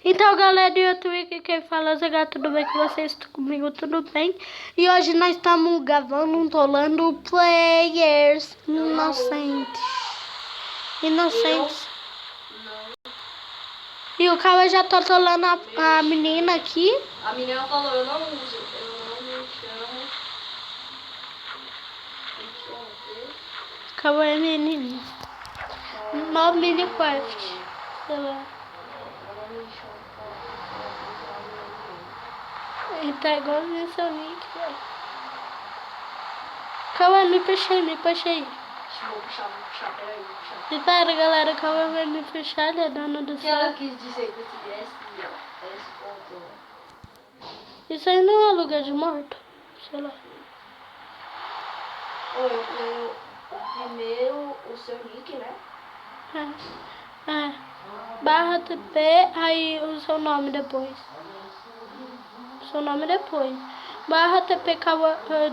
Então, galera do YouTube, aqui quem fala é o Zé, tudo bem com vocês? Comigo tudo bem? E hoje nós estamos gravando um Tolando Players Inocentes. E o cara já tá tolando a menina aqui. A menina falou, eu não me chamo. Calma aí, menina. No Minecraft. Sei lá. Ele tá igual o seu nick, velho. Calma aí, me puxei. Vou puxar, peraí, Espera, galera, calma, vai me puxar, ele é dono do O que céu. ela quis dizer com esse ponto? Isso aí não é lugar de morto? Sei lá. Eu tenho primeiro o seu nick, né? Barra TP, aí o seu nome depois. Barra TP,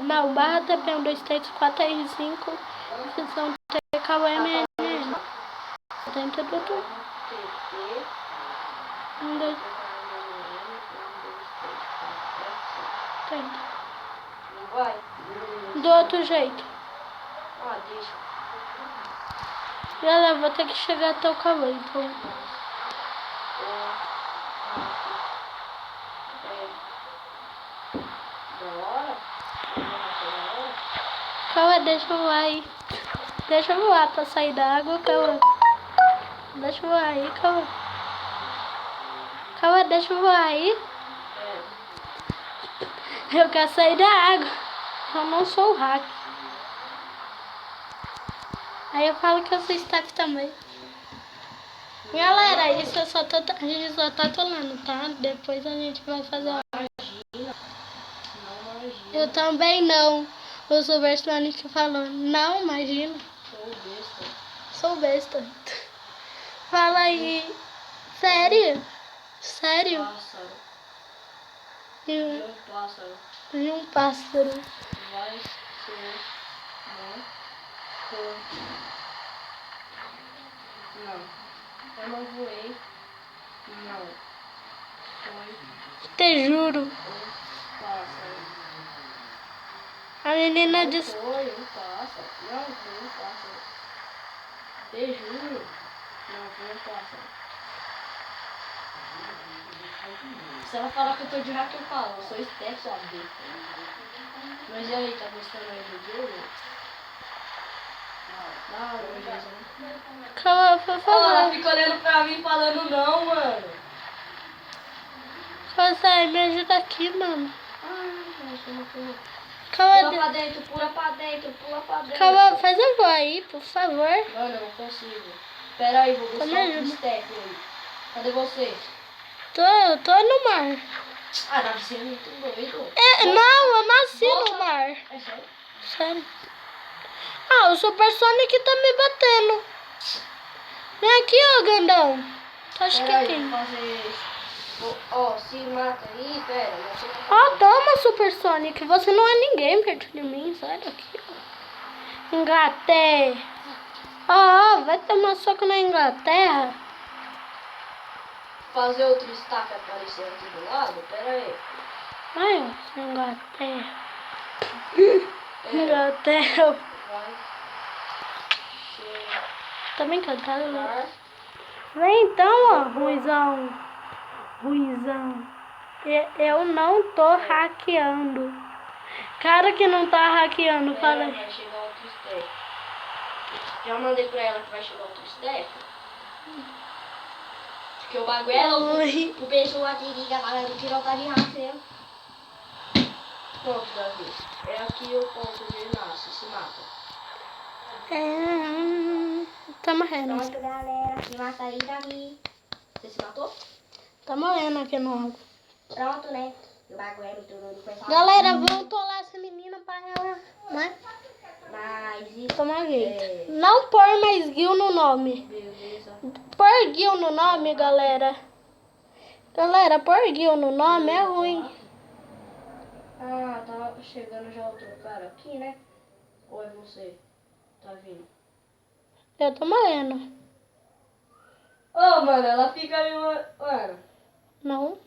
não, barra TP 1, 2, 3, 4, R5, função T, KWMN. Tem tudo. 1, 2, 3. Vai. Do outro jeito. Deixa. Galera, vou ter que chegar até o calor, então. Calma, deixa eu voar aí. Deixa eu voar pra sair da água, calma. Deixa eu voar aí, calma. Calma, deixa eu voar aí. Eu quero sair da água. Eu não sou o hack. Aí eu falo que eu sou staff também. Galera, isso a gente só tá tolando, tá? Depois a gente vai fazer a... Eu também não. O Supersonic falou, não, imagina. Sou besta. Fala aí. Sério? Pássaro. E um pássaro. Vai ser Não. Eu não voei. Não. Foi Te juro. um pássaro. A menina disse... Foi um pássaro. Não foi um pássaro. Te juro. Não foi um pássaro. Se ela falar que eu tô de hack, eu falo. Eu sou Steph, sua besta. Mas e aí, tá gostando aí do jogo? Não, Calma, por favor. ela fica olhando pra mim falando não, mano. Consegue, me ajuda aqui, mano. Pula pra dentro. Calma, faz um voo aí, por favor. Mano, eu não consigo. Pera aí, vou buscar um step aí. Cadê você? Tô no mar. Deve ser muito doido. Não, eu nasci no mar. É sério? Sério. O Supersonic tá me batendo. Vem aqui, ó, Gandão. Tu acha Pera que aí, tem? vou fazer isso. Se mata aí, pera. Toma, Supersonic. Você não é ninguém perto de mim. Sai daqui, ó. Inglaterra. Vai tomar soco na Inglaterra. Fazer outro staff aparecer aqui do lado? Pera aí. Ai, Inglaterra. Inglaterra. Vai. Tá bem cantado, né? Vem então, ó, Ruizão. Eu não tô hackeando. Cara que não tá hackeando, fala aí. Vai chegar outro step. Já mandei pra ela que vai chegar outro step. Porque o bagulho é louco. O pessoal aqui liga falando que não tá de hacker. Pronto, Davi. É aqui o ponto onde ele nasce, se mata. Tá morrendo. Pronto, galera. Se mata aí, Davi. Você se matou? Tá morrendo aqui no água. Pronto, né? O bagulho é muito doido. Galera, vamos tolar essa menina pra ela, né? Mas isso. Tomar jeito. Não pôr mais Gil no nome. Beleza. Pôr Gil no nome, galera. Galera, pôr Gil no nome é ruim. Tá chegando já outro cara aqui, né? Ou é você? Tá vindo? Eu tô morrendo. Mano, ela fica ali, mano. Não.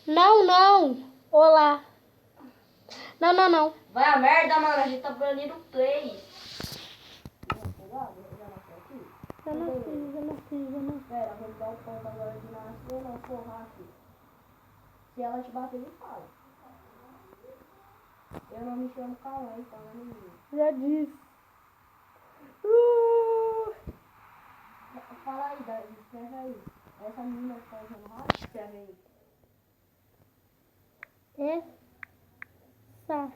Não, não. Olá. Não, não, não. Vai a merda, mano. A gente tá banindo 3. Já nasci. Pera, vou dar o ponto agora de nascer, não, porra, aqui. Se ela te bater, me fala. Eu não me chamo Cauã, então, né, menino? Já disse. Fala aí, escreve aí. Essa menina que tá usando rádio, escreve aí. Essa.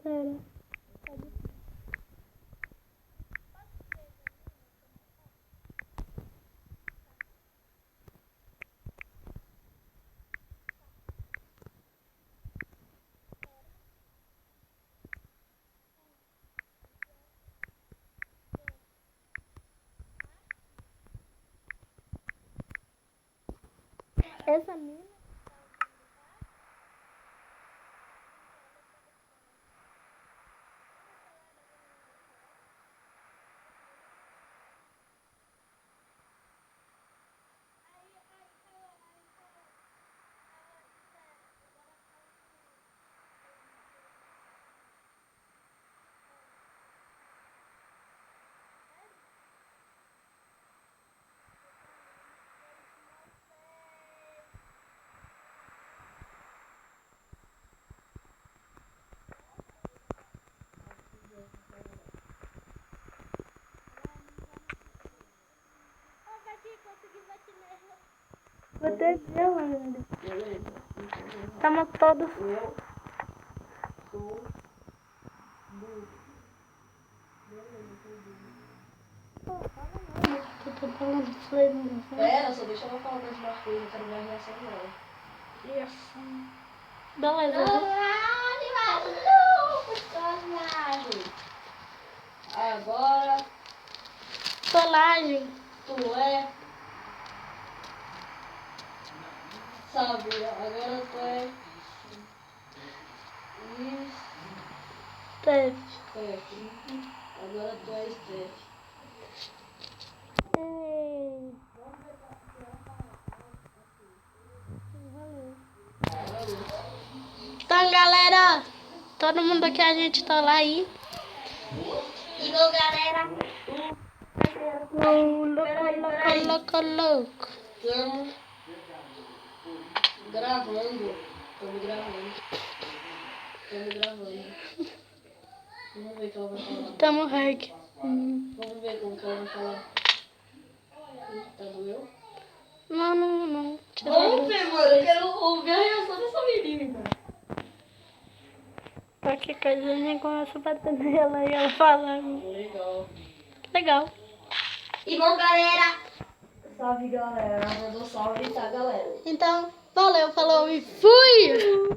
Sério. Essa mina. Vou ter ela, velho. Estamos todos. Eu sou burro. Eu tô falando isso aí, não. Pera, só deixa eu falar mais uma coisa, eu quero ver a reação dela. Beleza. Agora Solagem. tu é. Sabe, agora tu é. Teve. Agora tu é Steph. Então, galera, todo mundo aqui, a gente tá lá aí. E bom, galera. Louco. Estamos gravando. Estamos gravando. Vamos ver o que ela vai falar. Tamo hack. Vamos ver como que ela vai falar. Tá doeu? Não. Vamos ver, mano. Eu quero ouvir a reação dessa menina. Qualquer coisa a gente começa a bater nela e ela fala. Legal. Legal. E bom, galera. Salve, galera. Mandou salve, tá, galera? Então, valeu, falou e fui!